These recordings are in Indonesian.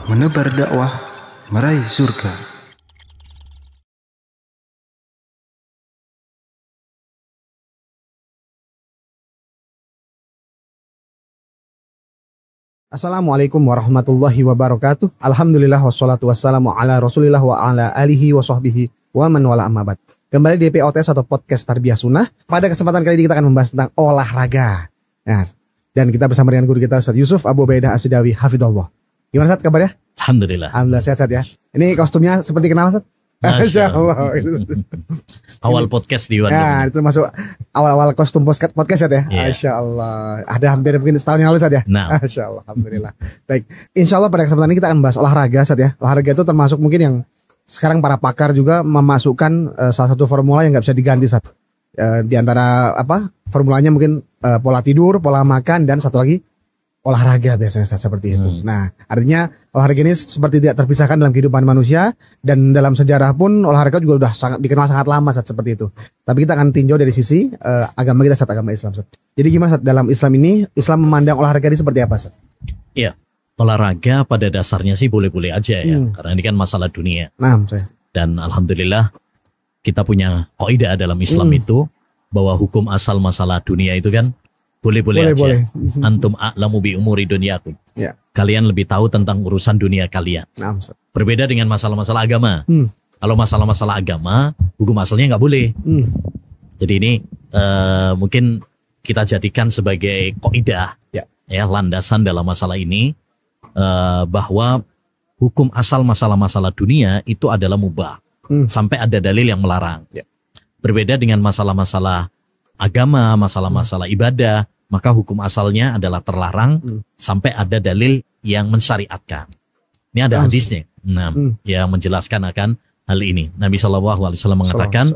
menebar dakwah, meraih surga. Assalamualaikum warahmatullahi wabarakatuh. Alhamdulillah wassalatu wassalamu ala rasulillah wa ala alihi wa sahbihi wa man wala amabad. Kembali di POTS atau Podcast Tarbiyah Sunnah. Pada kesempatan kali ini kita akan membahas tentang olahraga. Nah, dan kita bersama dengan guru kita Ustaz Yusuf Abu Ubaidah As-Sidawi Hafidhullah. Gimana Ustaz kabarnya? Alhamdulillah. Alhamdulillah sehat ya. Ini kostumnya seperti kenal Ustaz? Masya Allah. Awal podcast di Bandung. Nah, itu masuk awal-awal kostum podcast ya. Yeah. Masya Allah. Ada hampir mungkin setahun yang lalu Ustaz ya. Nah. Masya Allah. Alhamdulillah. Baik. Insya Allah pada kesempatan ini kita akan bahas olahraga Ustaz ya. Olahraga itu termasuk mungkin yang sekarang para pakar juga memasukkan salah satu formula yang nggak bisa diganti Ustaz. Di antara formulanya mungkin pola tidur, pola makan, dan satu lagi olahraga biasanya Ustaz, seperti itu. Nah, artinya olahraga ini seperti tidak terpisahkan dalam kehidupan manusia, dan dalam sejarah pun olahraga juga udah dikenal sangat lama Ustaz, seperti itu. Tapi kita akan tinjau dari sisi agama kita Ustaz, agama Islam Ustaz. Jadi gimana Ustaz, dalam Islam ini Islam memandang olahraga ini seperti apa Ustaz? Iya, olahraga pada dasarnya sih boleh-boleh aja ya, karena ini kan masalah dunia. Nah, saya. Dan alhamdulillah kita punya kaidah dalam Islam itu bahwa hukum asal masalah dunia itu kan boleh-boleh aja. Boleh. Antum a'lamu bi umuri dunyakum. Ya. Kalian lebih tahu tentang urusan dunia kalian. Nah, berbeda dengan masalah-masalah agama. Kalau masalah-masalah agama, hukum asalnya nggak boleh. Jadi ini mungkin kita jadikan sebagai kaidah, ya, landasan dalam masalah ini, bahwa hukum asal masalah-masalah dunia itu adalah mubah. Sampai ada dalil yang melarang. Ya. Berbeda dengan masalah-masalah agama, masalah-masalah ibadah, maka hukum asalnya adalah terlarang sampai ada dalil yang mensyariatkan. Ini ada hadisnya. Nah, yang menjelaskan akan hal ini. Nabi SAW mengatakan,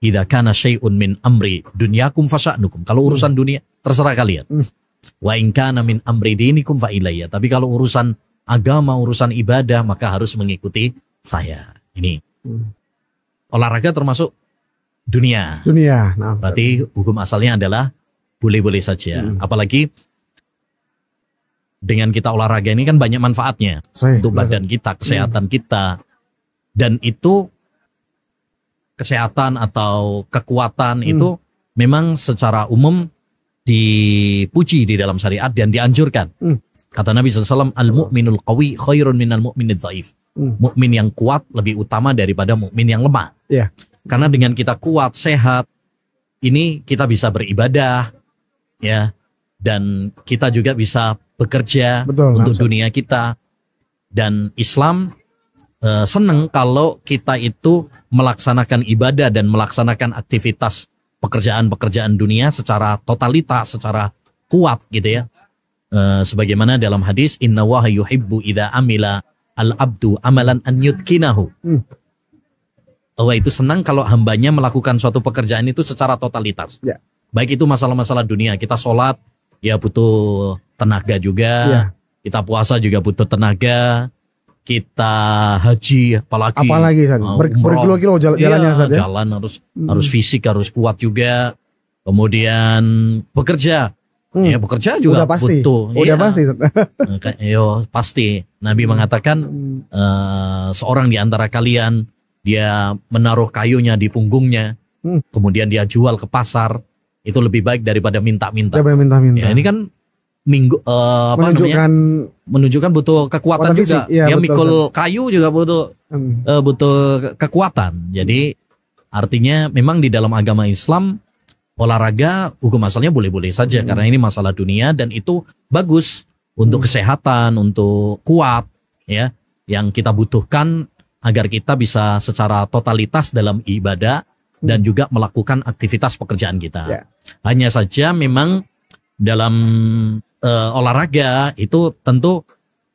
"Idza kana syai'un min amri dunyakum fasya'nukum." Kalau urusan dunia terserah kalian. Wa in kana min amri dinikum fa ilayya. Tapi kalau urusan agama, urusan ibadah, maka harus mengikuti saya. Ini. Olahraga termasuk dunia. Nah, berarti hukum asalnya adalah boleh-boleh saja. Apalagi dengan kita olahraga ini kan banyak manfaatnya untuk badan kita, kesehatan kita. Dan itu kesehatan atau kekuatan itu memang secara umum dipuji di dalam syariat dan dianjurkan. Kata Nabi SAW, al-mu'minul qawi khairun minal mu'minid dhaif. Mukmin yang kuat lebih utama daripada mukmin yang lemah. Yeah. Karena dengan kita kuat, sehat, ini kita bisa beribadah, ya, dan kita juga bisa bekerja untuk dunia kita. Dan Islam senang kalau kita itu melaksanakan ibadah dan melaksanakan aktivitas pekerjaan-pekerjaan dunia secara totalitas, secara kuat gitu ya. Sebagaimana dalam hadis, inna waha yuhibbu idza amila al-abdu amalan an yudkinahu. Allah itu senang kalau hambanya melakukan suatu pekerjaan itu secara totalitas. Ya. Baik itu masalah-masalah dunia, kita sholat ya butuh tenaga juga, kita puasa juga butuh tenaga, kita haji apalagi berkilo-kilo jalannya ya, jalan harus fisik, harus kuat juga. Kemudian bekerja. Ya bekerja juga udah pasti. butuh. Udah pasti. Pasti. Nabi mengatakan seorang di antara kalian dia menaruh kayunya di punggungnya, kemudian dia jual ke pasar, itu lebih baik daripada minta-minta. Ya, ini kan menunjukkan butuh kekuatan juga. Ya, mikul kayu juga butuh kekuatan. Jadi artinya memang di dalam agama Islam olahraga hukum asalnya boleh-boleh saja karena ini masalah dunia dan itu bagus untuk kesehatan, untuk kuat ya, yang kita butuhkan agar kita bisa secara totalitas dalam ibadah dan juga melakukan aktivitas pekerjaan kita. Hanya saja memang dalam olahraga itu tentu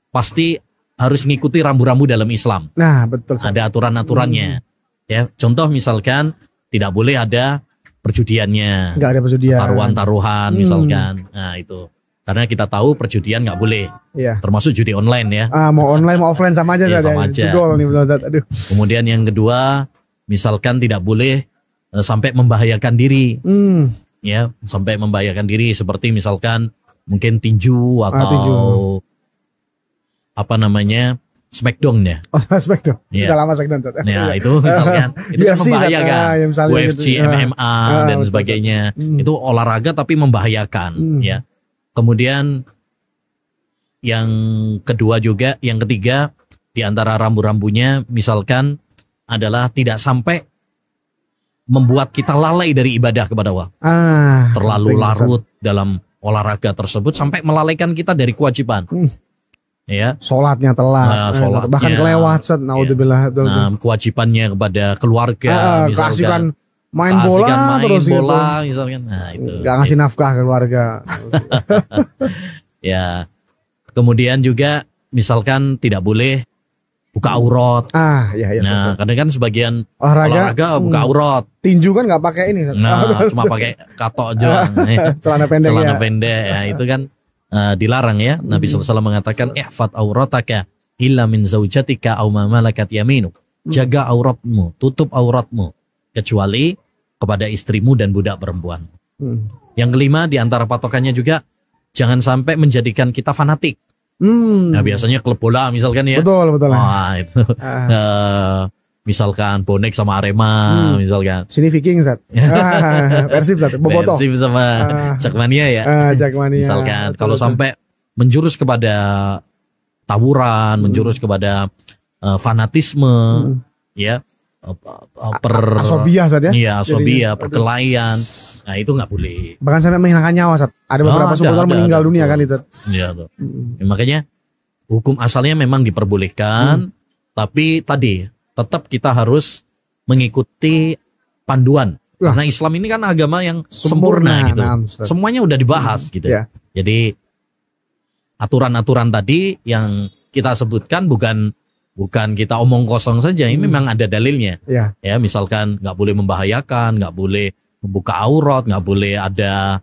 pasti harus mengikuti rambu-rambu dalam Islam. Nah, betul. Ada aturan-aturannya. Ya, contoh misalkan tidak boleh ada perjudiannya. Nggak ada perjudian. Taruhan-taruhan misalkan. Nah, itu. Karena kita tahu perjudian nggak boleh. Termasuk judi online ya. Mau online mau offline sama aja. Sama aja. Aduh. Kemudian yang kedua, misalkan tidak boleh sampai membahayakan diri. Ya, sampai membahayakan diri seperti misalkan mungkin tinju atau apa namanya Smackdown-nya. Oh, Smackdown. Ya. Sudah lama Smackdown. Ya, itu misalkan itu kan UFC, membahayakan. ya, UFC, gitu. MMA dan sebagainya. Itu olahraga tapi membahayakan ya. Kemudian yang kedua juga, yang ketiga di antara rambu-rambunya misalkan adalah tidak sampai membuat kita lalai dari ibadah kepada Allah. Terlalu larut dalam olahraga tersebut sampai melalaikan kita dari kewajiban. Ya, sholatnya telat, bahkan kelewat, naudzubillah. Nah, kewajibannya kepada keluarga, misalkan main bola terus bola, misalkan. Nah, itu. Gak ngasih nafkah ke keluarga. Ya. Kemudian juga misalkan tidak boleh buka aurat. Iya. Nah, kadang kan sebagian olahraga buka aurat. Tinju kan nggak pakai ini. Nah, cuma pakai katok aja. Celana pendek ya. Itu kan dilarang ya. Nabi SAW mengatakan ihfad aurataka illa min zaujatika aw ma malakat yaminu. Jaga auratmu, tutup auratmu kecuali kepada istrimu dan budak perempuan. Yang kelima di antara patokannya juga jangan sampai menjadikan kita fanatik. Nah, biasanya klub bola misalkan ya. Betul. Wah, itu misalkan Bonek sama Arema misalkan. Sini Viking Zat. Persib Zat, Bobotoh. Persib sama Jakmania ya. Jakmania. Misalkan kalau sampai menjurus kepada tawuran, menjurus kepada fanatisme ya. Asobia Zat ya. Iya, asobia, perkelahian. Nah, itu nggak boleh. Bahkan sampai menghilangkan nyawa Zat. Ada beberapa supporter meninggal dunia kan itu. Iya tuh. Ya, makanya hukum asalnya memang diperbolehkan, tapi tadi tetap kita harus mengikuti panduan. Karena Islam ini kan agama yang sempurna gitu. Semuanya udah dibahas gitu. Yeah. Jadi aturan-aturan tadi yang kita sebutkan bukan kita omong kosong saja. Ini memang ada dalilnya. Yeah. Ya, misalkan nggak boleh membahayakan, nggak boleh membuka aurat, nggak boleh ada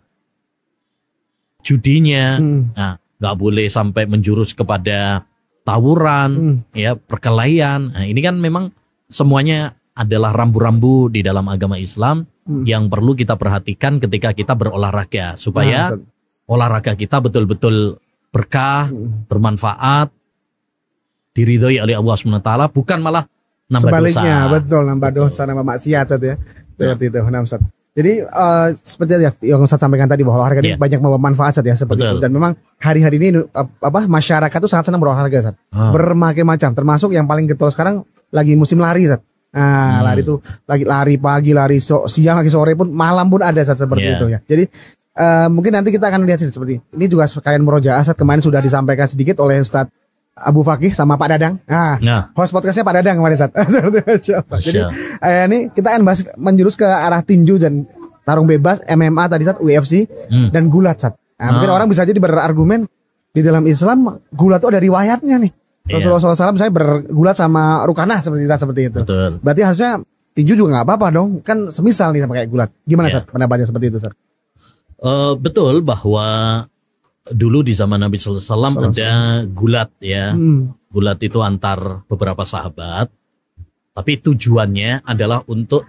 judinya, nah nggak boleh sampai menjurus kepada tawuran, ya perkelahian. Nah, ini kan memang semuanya adalah rambu-rambu di dalam agama Islam yang perlu kita perhatikan ketika kita berolahraga supaya olahraga kita betul-betul berkah, bermanfaat, diridhoi oleh Allah SWT, bukan malah nambah sebaliknya, dosa. Betul, nambah dosa, nambah maksiat ya. Seperti itu, Ustaz. Jadi seperti yang Ustaz sampaikan tadi bahwa olahraga ini banyak membawa manfaat ya seperti itu, dan memang hari-hari ini masyarakat itu sangat senang berolahraga Ustaz. Berbagai macam, termasuk yang paling getol sekarang lagi musim lari Ustaz. Nah, lari itu lagi lari pagi, lari siang, lagi sore pun, malam pun ada Ustaz seperti itu ya. Jadi mungkin nanti kita akan lihat seperti ini juga sekalian merojaah Ustaz. Kemarin sudah disampaikan sedikit oleh Ustaz Abu Fakih sama Pak Dadang. Host podcastnya Pak Dadang kemarin Ustaz. Jadi ini kita akan bahas menjurus ke arah tinju dan tarung bebas, MMA tadi Ustaz, UFC dan gulat Ustaz. Nah, mungkin orang bisa jadi berargumen di dalam Islam gulat itu ada riwayatnya nih. Rasulullah SAW saya bergulat sama Rukanah seperti itu. Betul. Berarti harusnya tinju juga nggak apa-apa dong. Kan semisal nih sama kayak gulat. Gimana Ustaz pendapatnya seperti itu Ustaz? Betul bahwa dulu di zaman Nabi SAW ada gulat ya. Gulat itu antar beberapa sahabat. Tapi tujuannya adalah untuk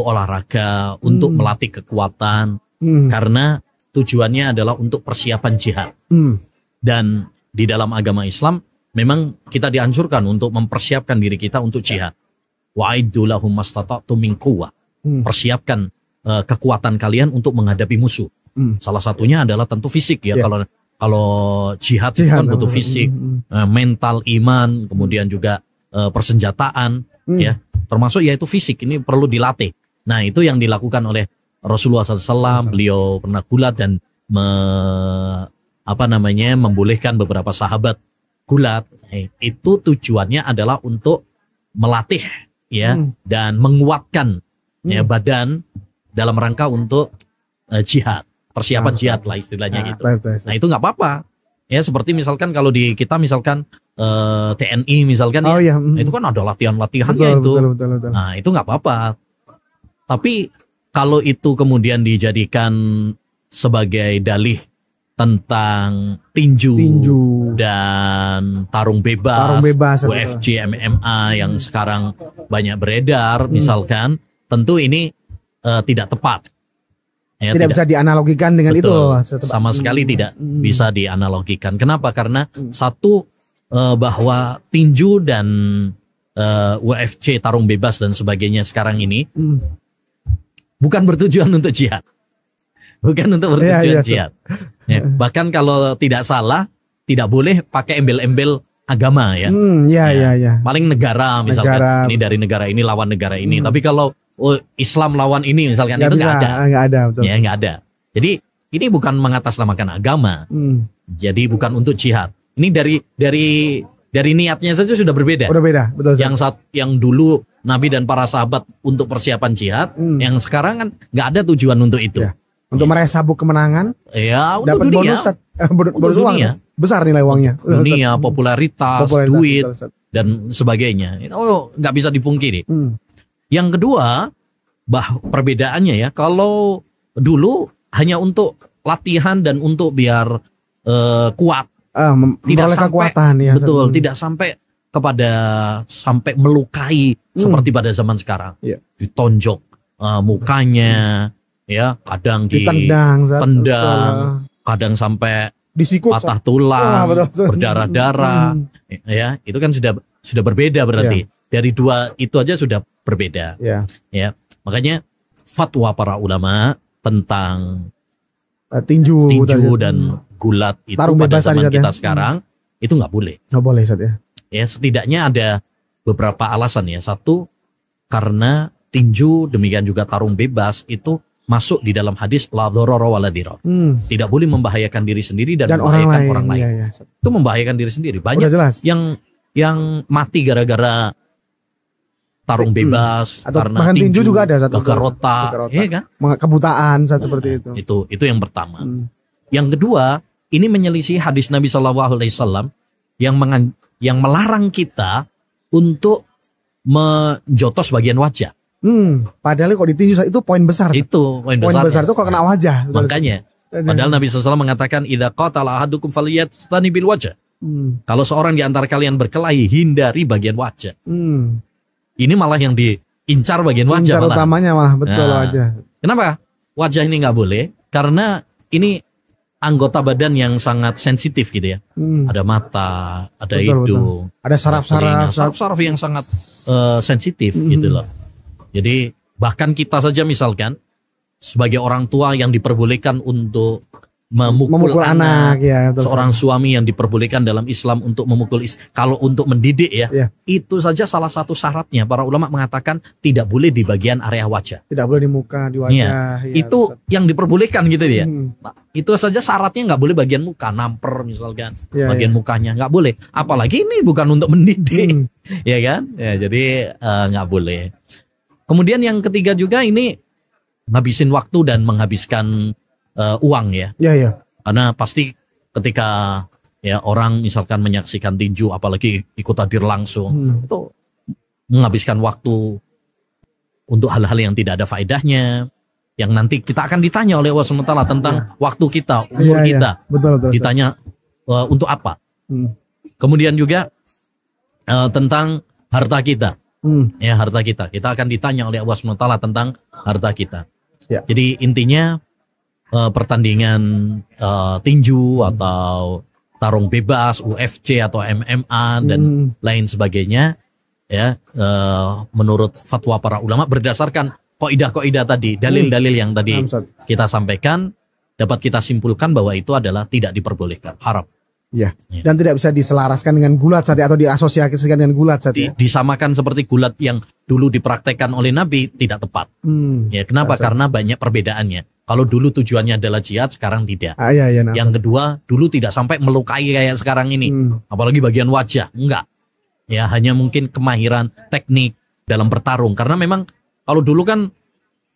olahraga, untuk melatih kekuatan. Karena tujuannya adalah untuk persiapan jihad. Dan di dalam agama Islam memang kita dianjurkan untuk mempersiapkan diri kita untuk jihad. Wa'iddu lahum mastata'tum min quwwah. Persiapkan kekuatan kalian untuk menghadapi musuh. Salah satunya adalah tentu fisik ya. Kalau jihad itu kan butuh fisik, mental, iman, kemudian juga persenjataan, ya. Termasuk yaitu fisik ini perlu dilatih. Nah, itu yang dilakukan oleh Rasulullah SAW. Beliau pernah gulat dan membolehkan beberapa sahabat gulat. Itu tujuannya adalah untuk melatih ya dan menguatkan ya badan dalam rangka untuk jihad. Persiapan jihad lah istilahnya gitu. Nah, itu nggak apa-apa. Ya, seperti misalkan kalau di kita misalkan TNI misalkan itu kan ada latihan-latihannya itu. Betul. Nah, itu nggak apa-apa. Tapi kalau itu kemudian dijadikan sebagai dalih tentang tinju dan tarung bebas UFC, MMA yang sekarang banyak beredar misalkan, tentu ini tidak tepat. Ya, tidak bisa dianalogikan dengan betul, itu. Sama sekali tidak bisa dianalogikan. Kenapa? Karena satu, bahwa tinju dan UFC tarung bebas dan sebagainya sekarang ini bukan bertujuan untuk jihad. Bukan untuk bertujuan jihad. Ya, bahkan kalau tidak salah tidak boleh pakai embel-embel agama ya. Paling negara misalkan ini dari negara ini lawan negara ini. Tapi kalau Islam lawan ini misalkan itu nggak ada. Nggak ada, betul. Ya nggak ada. Jadi ini bukan mengatasnamakan agama. Jadi bukan untuk jihad. Ini dari niatnya saja sudah berbeda. Udah beda, betul. Yang dulu Nabi dan para sahabat untuk persiapan jihad, yang sekarang kan nggak ada tujuan untuk itu. Ya. Untuk meraih sabuk kemenangan, dapat bonus, bonus uang, besar nilai uangnya. Dunia, popularitas, duit, dan sebagainya. Itu nggak bisa dipungkiri. Yang kedua, perbedaannya ya, kalau dulu hanya untuk latihan dan untuk biar kuat. Tidak sampai kekuatan ya. Betul, tidak sampai sampai melukai seperti pada zaman sekarang. Ditonjok mukanya, ya, kadang ditendang, kadang sampai disikut, patah tulang, berdarah-darah. Ya, itu kan sudah berbeda berarti. Dari dua itu aja sudah berbeda. Ya. Makanya fatwa para ulama tentang tinju dan gulat itu pada zaman kita sekarang itu nggak boleh. Nggak boleh, Ustaz ya. Ya, setidaknya ada beberapa alasan ya. Satu, karena tinju demikian juga tarung bebas itu masuk di dalam hadis la dharara wala dirar. Tidak boleh membahayakan diri sendiri dan membahayakan orang lain. Iya. Itu membahayakan diri sendiri. Banyak yang mati gara-gara tarung bebas atau karena tinju juga ada satu kegarota, ya kan? Kebutaan seperti itu. Itu yang pertama. Yang kedua, ini menyelisih hadis Nabi SAW yang melarang kita untuk menjotos bagian wajah. Padahal kalau ditinju itu poin besar. Itu poin besar itu kalau kena wajah. Makanya, padahal Nabi SAW mengatakan idza qatala ahadukum falyastani bil wajh. Kalau seorang di antara kalian berkelahi, hindari bagian wajah. Ini malah yang diincar bagian wajah. Incar utamanya malah betul wajah. Kenapa? Wajah ini nggak boleh karena ini anggota badan yang sangat sensitif gitu ya. Ada mata, ada hidung, ada saraf-saraf yang sangat sensitif gitu loh. Jadi bahkan kita saja misalkan sebagai orang tua yang diperbolehkan untuk memukul anak ya, seorang suami yang diperbolehkan dalam Islam untuk memukul kalau untuk mendidik ya, itu saja salah satu syaratnya. Para ulama mengatakan tidak boleh di bagian area wajah, tidak boleh di muka, di wajah itu yang diperbolehkan gitu ya. Nah, itu saja syaratnya, nggak boleh bagian muka, namper misalkan bagian mukanya nggak boleh, apalagi ini bukan untuk mendidik. Ya kan ya, jadi nggak boleh. Kemudian yang ketiga juga ini ngabisin waktu dan menghabiskan uang ya. Karena pasti ketika ya orang misalkan menyaksikan tinju apalagi ikut hadir langsung itu menghabiskan waktu untuk hal-hal yang tidak ada faedahnya, yang nanti kita akan ditanya oleh Allah SWT tentang waktu kita, umur kita. Betul, ditanya untuk apa. Kemudian juga tentang harta kita. Ya, harta kita akan ditanya oleh Allah SWT tentang harta kita. Jadi intinya pertandingan tinju atau tarung bebas, UFC atau MMA dan lain sebagainya ya, menurut fatwa para ulama berdasarkan kaidah-kaidah tadi, dalil-dalil yang tadi kita sampaikan, dapat kita simpulkan bahwa itu adalah tidak diperbolehkan, haram. Dan tidak bisa diselaraskan dengan gulat atau diasosiasikan dengan gulat disamakan seperti gulat yang dulu dipraktekkan oleh Nabi tidak tepat. Ya, kenapa? Karena banyak perbedaannya. Kalau dulu tujuannya adalah jihad, sekarang tidak. Yang kedua, dulu tidak sampai melukai kayak sekarang ini. Apalagi bagian wajah, enggak. Ya, hanya mungkin kemahiran teknik dalam bertarung. Karena memang kalau dulu kan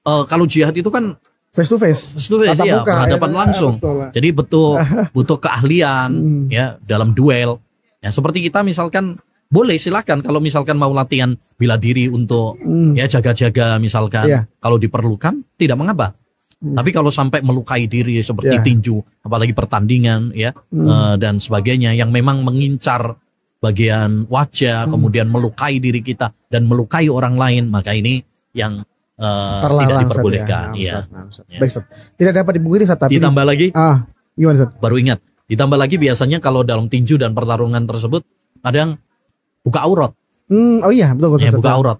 kalau jihad itu kan face to face ya, berhadapan langsung. Jadi butuh keahlian ya dalam duel. Ya, seperti kita misalkan boleh silakan kalau misalkan mau latihan bela diri untuk ya jaga-jaga misalkan, kalau diperlukan tidak mengapa. Tapi kalau sampai melukai diri seperti tinju, apalagi pertandingan ya dan sebagainya yang memang mengincar bagian wajah, kemudian melukai diri kita dan melukai orang lain, maka ini yang tidak diperbolehkan. Baik, tidak dapat dipungkiri. Ditambah lagi, gimana, Ustaz? Baru ingat, ditambah lagi biasanya kalau dalam tinju dan pertarungan tersebut kadang buka aurat. Oh iya, betul. Ya, buka aurat.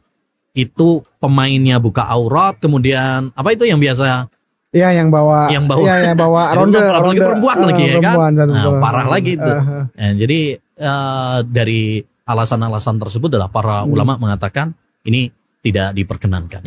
Itu pemainnya buka aurat, kemudian apa itu yang biasa? Iya, yang bawa ronde perempuan lagi ya kan. Nah, parah lagi itu. Nah, jadi dari alasan-alasan tersebut adalah para ulama mengatakan ini tidak diperkenankan.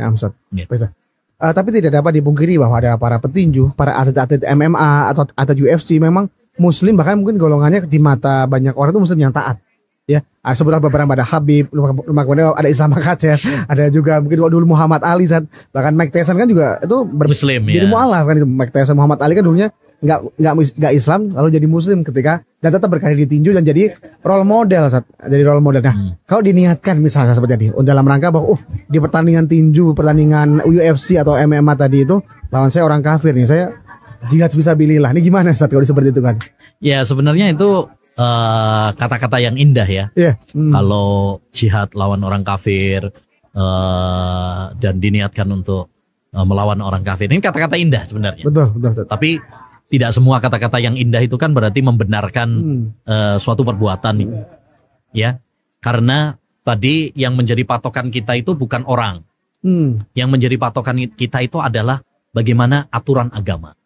Ya, tapi tidak dapat dipungkiri bahwa ada para petinju, para atlet-atlet MMA atau atlet UFC memang Muslim, bahkan mungkin golongannya di mata banyak orang itu Muslim yang taat. Ya, sebutlah beberapa, ada Habib, kemudian ada Islam Makassar, ada juga mungkin dulu Muhammad Ali, bahkan Mike Tyson kan juga itu Muslim jadi mualaf kan itu. Mike Tyson, Muhammad Ali kan dulunya nggak Islam, lalu jadi Muslim ketika dan tetap berkarir di tinju dan jadi role model, jadi role model. Nah, kalau diniatkan misalnya seperti ini dalam rangka bahwa di pertandingan tinju, pertandingan UFC atau MMA tadi itu lawan saya orang kafir nih, saya jihad fisabilillah. Ini gimana kalau seperti itu kan? Ya sebenarnya itu kata-kata yang indah ya. Yeah. Kalau jihad lawan orang kafir dan diniatkan untuk melawan orang kafir, ini kata-kata indah sebenarnya. Betul. Tapi tidak semua kata-kata yang indah itu kan berarti membenarkan suatu perbuatan, ya. Karena tadi yang menjadi patokan kita itu bukan orang, yang menjadi patokan kita itu adalah bagaimana aturan agama.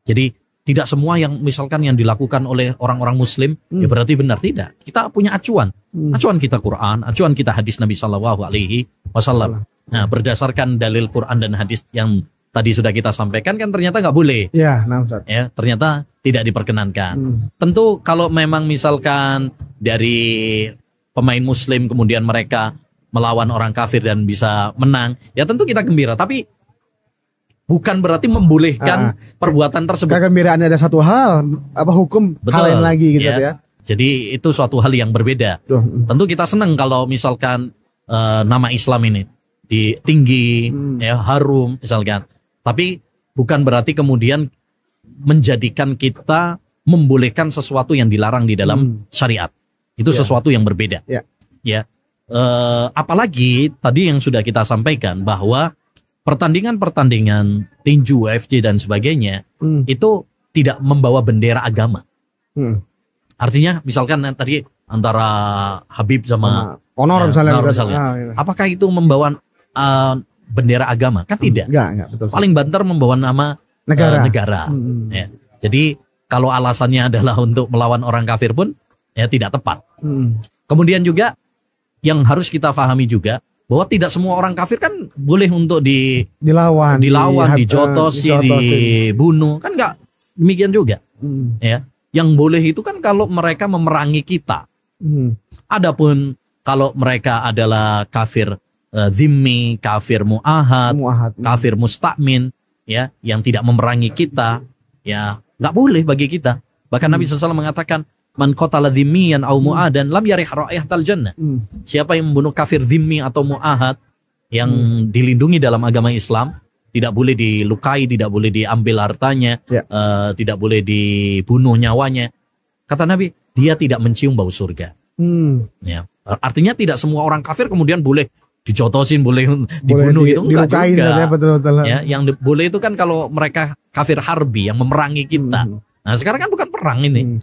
Jadi tidak semua yang misalkan yang dilakukan oleh orang-orang Muslim ya berarti benar, tidak. Kita punya acuan, acuan kita Quran, acuan kita hadis Nabi Shallallahu Alaihi Wasallam. Nah, berdasarkan dalil Quran dan hadis yang tadi sudah kita sampaikan kan ternyata nggak boleh. Ya, ternyata tidak diperkenankan. Tentu kalau memang misalkan dari pemain Muslim kemudian mereka melawan orang kafir dan bisa menang, ya tentu kita gembira. Tapi bukan berarti membolehkan perbuatan tersebut. Kegembiraannya ada satu hal, hukum hal lain lagi gitu ya. Jadi itu suatu hal yang berbeda. Tentu kita senang kalau misalkan nama Islam ini tinggi, harum misalkan. Tapi bukan berarti kemudian menjadikan kita membolehkan sesuatu yang dilarang di dalam syariat. Itu sesuatu yang berbeda. Ya. Apalagi tadi yang sudah kita sampaikan bahwa pertandingan-pertandingan tinju, UFC dan sebagainya itu tidak membawa bendera agama. Artinya misalkan tadi antara Habib sama Honor misalnya. Apakah itu membawa bendera agama? Kan tidak. Enggak, betul. Paling banter membawa nama negara. Ya. Jadi kalau alasannya adalah untuk melawan orang kafir pun ya tidak tepat. Kemudian juga yang harus kita pahami juga bahwa tidak semua orang kafir kan boleh untuk dilawan, dijotosi, dibunuh, kan enggak demikian juga. Ya, yang boleh itu kan kalau mereka memerangi kita. Adapun kalau mereka adalah kafir zimmi, kafir mu'ahad, kafir mustakmin, ya, yang tidak memerangi kita, ya enggak boleh bagi kita. Bahkan Nabi SAW mengatakan, man qatala dhimmiyan aw mu'adan lam yarih ra'ihatal jannah. Siapa yang membunuh kafir dhimmi atau mu'ahad yang dilindungi dalam agama Islam, tidak boleh dilukai, tidak boleh diambil hartanya, tidak boleh dibunuh nyawanya. Kata Nabi, dia tidak mencium bau surga. Ya. Artinya tidak semua orang kafir kemudian boleh dijotosin, boleh dibunuh, itu enggak juga. Betul. Ya, yang boleh itu kan kalau mereka kafir harbi yang memerangi kita. Nah, sekarang kan bukan perang ini.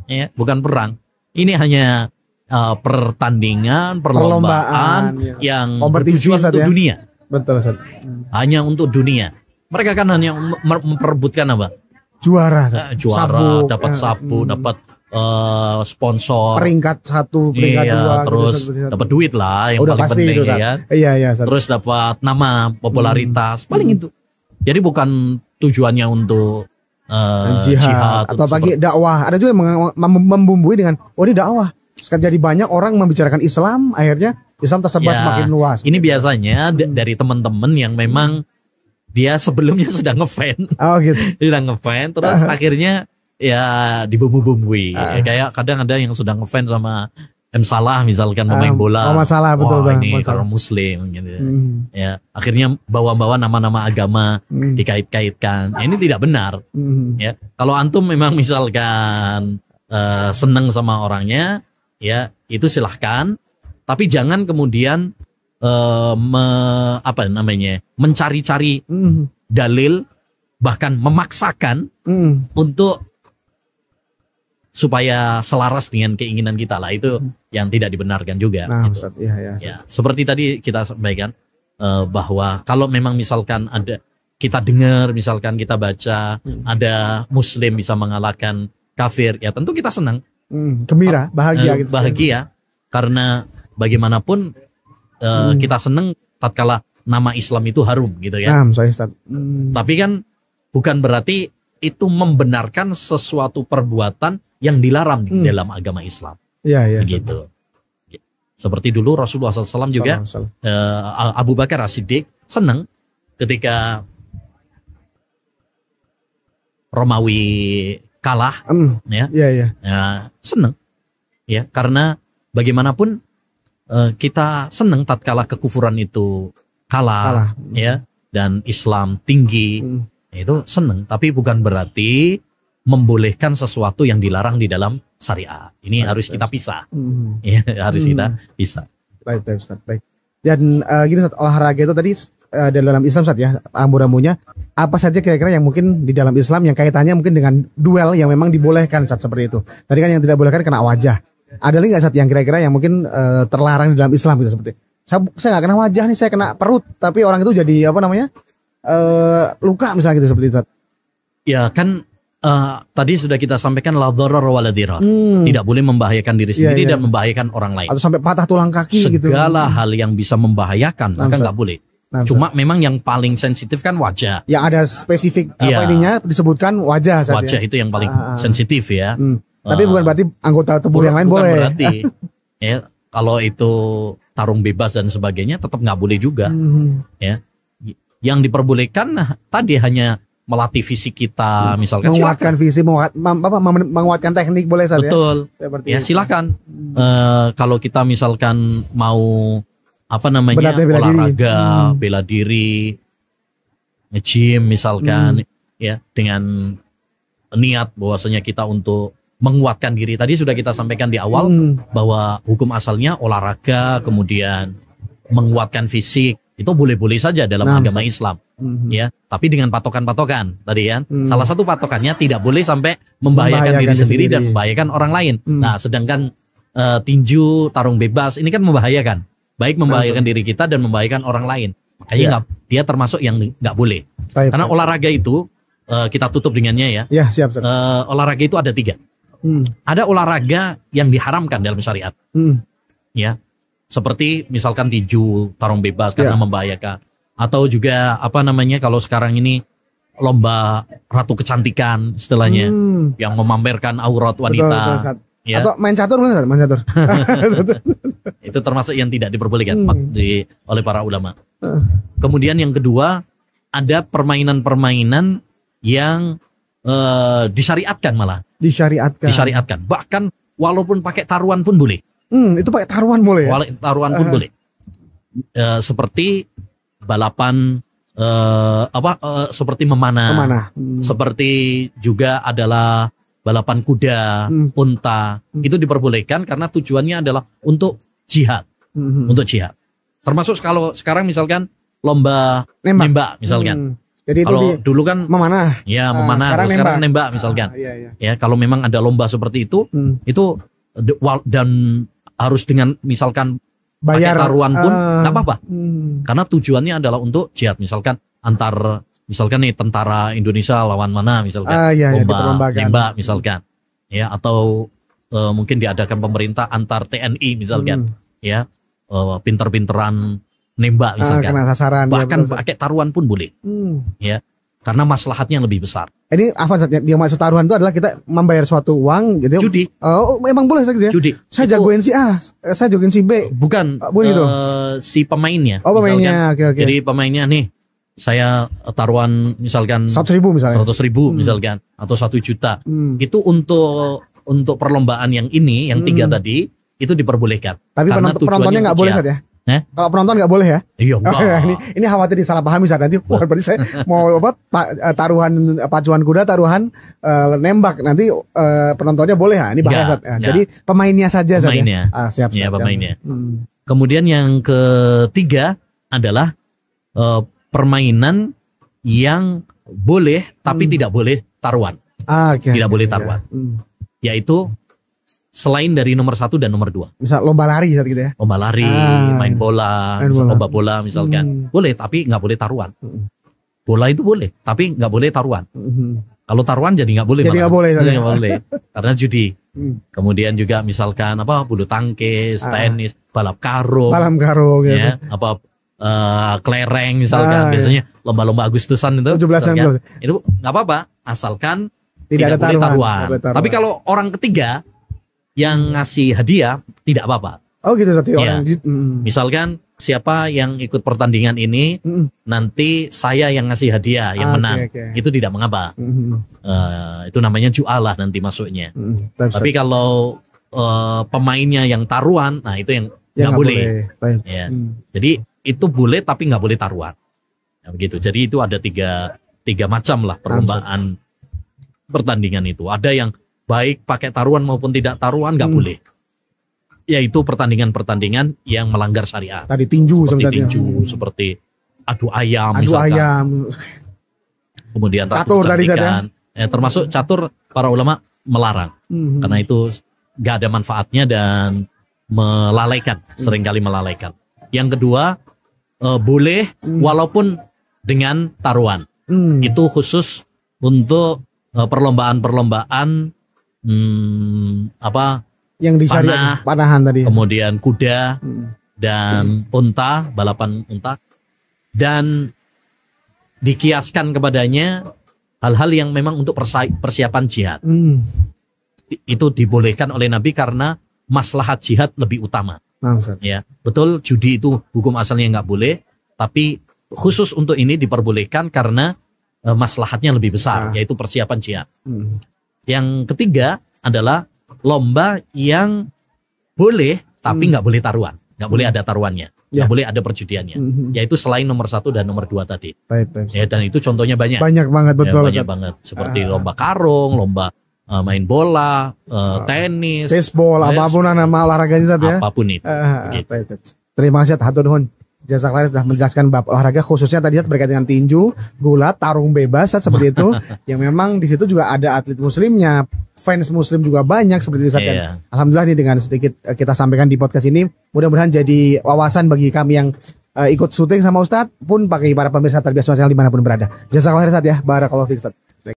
Ya, bukan perang. Ini hanya pertandingan, perlombaan yang bertujuan untuk dunia. Betul, Ustaz. Hanya untuk dunia. Mereka kan hanya memperebutkan apa? Juara, dapat sapu, dapat sponsor. Peringkat 1, peringkat 2, terus dapat duit lah yang paling penting itu, ya. Iya, terus dapat nama, popularitas, paling itu. Jadi bukan tujuannya untuk jihad atau bagi dakwah. Ada juga yang membumbui dengan ini dakwah. Sekarang jadi banyak orang membicarakan Islam, akhirnya Islam tersebar semakin luas. Ini biasanya dari teman-teman yang memang dia sebelumnya sudah ngefan. Oh gitu. Sudah ngefan, terus akhirnya ya dibumbu-bumbui. Kayak kadang ada yang sudah ngefan sama M. Salah misalkan pemain bola. Salah, betul. Ini orang Muslim gitu. Ya, akhirnya bawa-bawa nama-nama agama dikait-kaitkan. Ya, ini tidak benar. Ya, kalau antum memang misalkan seneng sama orangnya, ya itu silahkan. Tapi jangan kemudian mencari-cari dalil, bahkan memaksakan untuk supaya selaras dengan keinginan kita lah, itu yang tidak dibenarkan juga. Nah, gitu. Ustaz, ya. Ya, seperti tadi kita sampaikan bahwa kalau memang misalkan ada kita dengar, misalkan kita baca ada Muslim bisa mengalahkan kafir, ya tentu kita senang, gembira, bahagia, gitu. Bahagia, karena bagaimanapun kita senang tatkala nama Islam itu harum gitu ya. Nah, Ustaz. Tapi kan bukan berarti itu membenarkan sesuatu perbuatan yang dilarang di dalam agama Islam. Iya. Begitu. Seperti dulu Rasulullah SAW juga, Abu Bakar As-Siddiq senang ketika Romawi kalah, ya, senang, ya, karena bagaimanapun kita senang tatkala kekufuran itu kalah. Ya, dan Islam tinggi, itu senang. Tapi bukan berarti membolehkan sesuatu yang dilarang di dalam syariat. Ini harus kita pisah. Ya, harus kita pisah. Baik, Ustaz. Baik. Dan gini, Ustaz, olahraga itu tadi dalam Islam, Ustaz, ya, rambu-rambunya apa saja kira-kira yang mungkin di dalam Islam yang kaitannya mungkin dengan duel yang memang dibolehkan, Ustaz, seperti itu. Tadi kan yang tidak bolehkan kena wajah. Ada lagi nggak, Ustaz, yang kira-kira yang mungkin terlarang di dalam Islam gitu, seperti saya nggak kena wajah nih, saya kena perut, tapi orang itu jadi luka misalnya gitu, seperti itu, Ustaz. Ya kan. Tadi sudah kita sampaikan la dharar wa la dirar. Tidak boleh membahayakan diri sendiri dan membahayakan orang lain. Atau sampai patah tulang kaki gitu. Segala hal yang bisa membahayakan maka nggak boleh. Cuma memang yang paling sensitif kan wajah. Yang ada spesifik ininya disebutkan wajah. Wajah itu yang paling sensitif ya. Tapi bukan berarti anggota tubuh yang lain boleh. Bukan berarti. Ya, kalau itu tarung bebas dan sebagainya tetap nggak boleh juga. Ya, yang diperbolehkan tadi hanya melatih fisik kita, misalkan menguatkan fisik, menguatkan teknik boleh saja. Betul. Ya silakan. Kalau kita misalkan mau olahraga, bela diri, nge-gym misalkan, ya, dengan niat bahwasanya kita untuk menguatkan diri. Tadi sudah kita sampaikan di awal bahwa hukum asalnya olahraga, kemudian menguatkan fisik, itu boleh-boleh saja dalam agama Islam. Ya, tapi dengan patokan-patokan tadi kan. Salah satu patokannya tidak boleh sampai membahayakan diri sendiri dan membahayakan orang lain. Nah, sedangkan tinju, tarung bebas ini kan membahayakan, baik membahayakan diri kita dan membahayakan orang lain. Makanya dia termasuk yang nggak boleh. Karena olahraga itu kita tutup dengannya ya. Ya, siap. Olahraga itu ada 3. Ada olahraga yang diharamkan dalam syariat. Ya, seperti misalkan tinju, tarung bebas karena membahayakan. Atau juga kalau sekarang ini lomba ratu kecantikan istilahnya, yang memamerkan aurat wanita. Betul. Ya. Atau main catur. Itu termasuk yang tidak diperbolehkan oleh para ulama. Kemudian yang kedua, ada permainan-permainan yang disyariatkan malah. Disyariatkan. Bahkan walaupun pakai taruhan pun boleh. Itu pakai taruhan boleh ya? Taruhan pun boleh. Seperti balapan seperti memanah. Seperti juga adalah balapan kuda, unta. Itu diperbolehkan karena tujuannya adalah untuk jihad. Untuk jihad. Termasuk kalau sekarang misalkan lomba nembak misalkan. Jadi kalau dulu kan memanah. Ya, memanah. Sekarang nembak misalkan. Ya, kalau memang ada lomba seperti itu dan harus dengan misalkan bayar taruhan pun nggak apa-apa, karena tujuannya adalah untuk jihad, misalkan misalkan nih tentara Indonesia lawan mana misalkan, lomba nembak misalkan, ya, atau mungkin diadakan pemerintah antar TNI misalkan, ya, pinter-pinteran nembak misalkan, kena sasaran, bahkan pakai taruhan pun boleh, ya, karena maslahatnya lebih besar. Ini apa yang maksud taruhan itu adalah kita membayar suatu uang gitu. Judi. Oh, memang boleh saja. Judi. Saya jagoin si A, saya jagoin si B. Bukan. Gitu. Si pemainnya. Oh, pemainnya. Oke. Jadi pemainnya nih, saya taruhan misalkan 100.000 misalnya. 100.000 misalkan, atau 1 juta. Itu untuk perlombaan yang ini, yang 3 tadi, itu diperbolehkan. Tapi penontonnya nggak boleh ya? Kalau penonton nggak boleh ya? Iya, ini khawatir disalahpahami saat nanti. Berarti saya mau taruhan pacuan kuda, taruhan nembak, nanti penontonnya boleh ya? Ini bahaya. Jadi pemainnya saja. Pemainnya. Siap. Ya, pemainnya. Kemudian yang ketiga adalah permainan yang boleh tapi tidak boleh taruhan. Okay. Tidak boleh taruhan. yaitu selain dari nomor 1 dan nomor 2. Misal lomba lari gitu ya. Lomba lari, main bola, lomba bola misalkan. Boleh, tapi nggak boleh taruhan. Bola itu boleh, tapi nggak boleh taruhan. Kalau taruhan jadi nggak boleh. Jadi nggak boleh. Nggak boleh, karena judi. Kemudian juga misalkan bulu tangkis, tenis, balap karung. Gitu. Ya, kelereng misalkan. Biasanya lomba-lomba Agustusan itu. 17 itu nggak apa-apa, asalkan tidak boleh taruhan. Tapi kalau orang ketiga yang ngasih hadiah tidak apa-apa. Oh gitu berarti ya. Misalkan siapa yang ikut pertandingan ini nanti saya yang ngasih hadiah yang menang. Itu tidak mengapa. Itu namanya ju'alah nanti masuknya. Tapi kalau pemainnya yang taruhan, nah itu yang nggak boleh. Ya. Jadi itu boleh tapi nggak boleh taruhan. Ya, begitu. Jadi itu ada tiga macam lah perlombaan pertandingan itu. Ada yang baik pakai taruhan maupun tidak taruhan nggak boleh. Yaitu pertandingan-pertandingan yang melanggar syariat. Tadi tinju seperti adu ayam Kemudian catur tadi kan. Termasuk catur para ulama melarang. Karena itu nggak ada manfaatnya dan melalaikan, seringkali melalaikan. Yang kedua, boleh walaupun dengan taruhan. Itu khusus untuk perlombaan-perlombaan yang di panahan tadi. Kemudian kuda dan unta, balapan unta, dan dikiaskan kepadanya hal-hal yang memang untuk persiapan jihad. Itu dibolehkan oleh Nabi karena maslahat jihad lebih utama. Ya, betul, judi itu hukum asalnya nggak boleh, tapi khusus untuk ini diperbolehkan karena maslahatnya lebih besar, yaitu persiapan jihad. Yang ketiga adalah lomba yang boleh tapi nggak boleh taruhan, nggak boleh ada taruhannya, nggak boleh ada perjudiannya, yaitu selain nomor 1 dan nomor 2 tadi. Ya, dan itu contohnya banyak banget, betul. Banyak banget, seperti lomba karung, lomba main bola, tenis, baseball, apapun nama olahraganya ya. Apapun itu. Terima kasih hatur nuhun. Jazakallah sudah menjelaskan bab olahraga, khususnya tadi berkaitan dengan tinju, gulat, tarung bebas seperti itu. Yang memang di situ juga ada atlet muslimnya, fans muslim juga banyak seperti itu. Alhamdulillah nih dengan sedikit kita sampaikan di podcast ini, mudah-mudahan jadi wawasan bagi kami yang ikut syuting sama Ustadz pun bagi para pemirsa terbiasa nasional dimanapun berada. Jazakallah Ustadz ya, barakallahu fiik Ustadz.